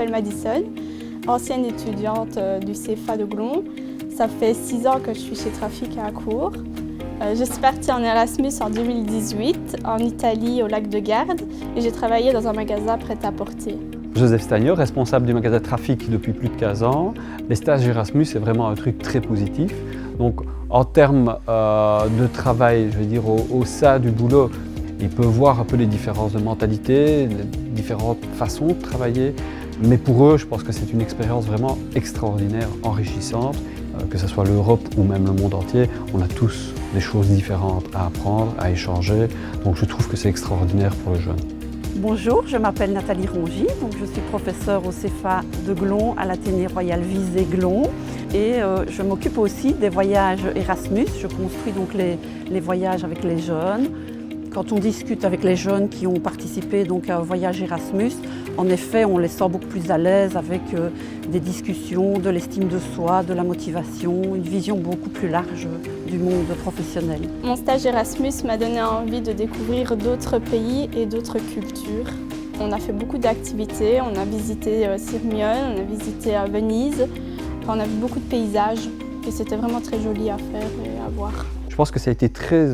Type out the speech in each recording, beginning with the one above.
m'appelle Madison, ancienne étudiante du CFA de Glon. Ça fait 6 ans que je suis chez Trafic à Accourt. Je suis partie en Erasmus en 2018, en Italie, au lac de Garde, et j'ai travaillé dans un magasin prêt-à-porter. Joseph Stagner, responsable du magasin Trafic depuis plus de 15 ans. Les stages Erasmus, c'est vraiment un truc très positif. Donc, en termes de travail, je veux dire, au sein du boulot, il peut voir un peu les différences de mentalité, les différentes façons de travailler. Mais pour eux, je pense que c'est une expérience vraiment extraordinaire, enrichissante. Que ce soit l'Europe ou même le monde entier, on a tous des choses différentes à apprendre, à échanger. Donc je trouve que c'est extraordinaire pour le jeune. Bonjour, je m'appelle Nathalie Rongy, donc je suis professeure au CFA de Glon à l'Athénée Royal Visé Glon et je m'occupe aussi des voyages Erasmus. Je construis donc les voyages avec les jeunes. Quand on discute avec les jeunes qui ont participé donc à un voyage Erasmus, en effet, on les sent beaucoup plus à l'aise avec des discussions, de l'estime de soi, de la motivation, une vision beaucoup plus large du monde professionnel. Mon stage Erasmus m'a donné envie de découvrir d'autres pays et d'autres cultures. On a fait beaucoup d'activités, on a visité Sirmione, on a visité Venise, on a vu beaucoup de paysages et c'était vraiment très joli à faire et à voir. Je pense que ça a été très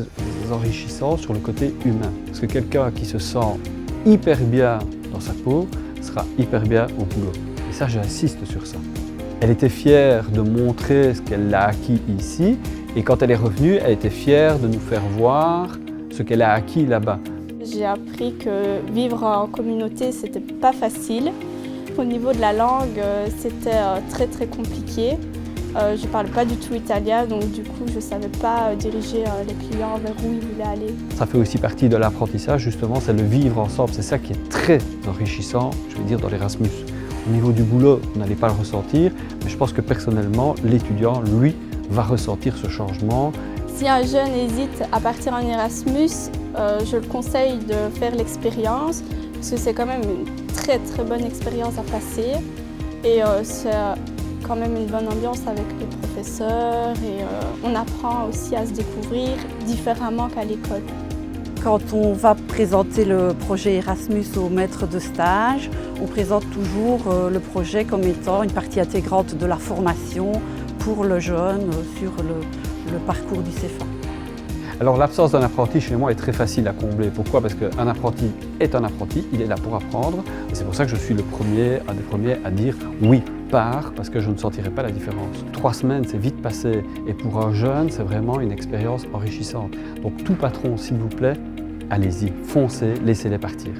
enrichissant sur le côté humain. Parce que quelqu'un qui se sent hyper bien dans sa peau sera hyper bien au boulot. Et ça, j'insiste sur ça. Elle était fière de montrer ce qu'elle a acquis ici. Et quand elle est revenue, elle était fière de nous faire voir ce qu'elle a acquis là-bas. J'ai appris que vivre en communauté, c'était pas facile. Au niveau de la langue, c'était très compliqué. Je ne parle pas du tout italien, donc du coup je ne savais pas diriger les clients vers où ils voulaient aller. Ça fait aussi partie de l'apprentissage, justement, c'est le vivre ensemble. C'est ça qui est très enrichissant, je veux dire, dans l'Erasmus. Au niveau du boulot, vous n'allez pas le ressentir, mais je pense que personnellement, l'étudiant, lui, va ressentir ce changement. Si un jeune hésite à partir en Erasmus, je le conseille de faire l'expérience, parce que c'est quand même une très bonne expérience à passer. Et c'est quand même une bonne ambiance avec les professeurs et on apprend aussi à se découvrir différemment qu'à l'école. Quand on va présenter le projet Erasmus au maître de stage, on présente toujours le projet comme étant une partie intégrante de la formation pour le jeune sur le parcours du CFA. Alors l'absence d'un apprenti chez moi est très facile à combler. Pourquoi? Parce qu'un apprenti est un apprenti, il est là pour apprendre. Et c'est pour ça que je suis un des premiers à dire oui, pars, parce que je ne sentirai pas la différence. 3 semaines, c'est vite passé. Et pour un jeune, c'est vraiment une expérience enrichissante. Donc tout patron, s'il vous plaît, allez-y, foncez, laissez-les partir.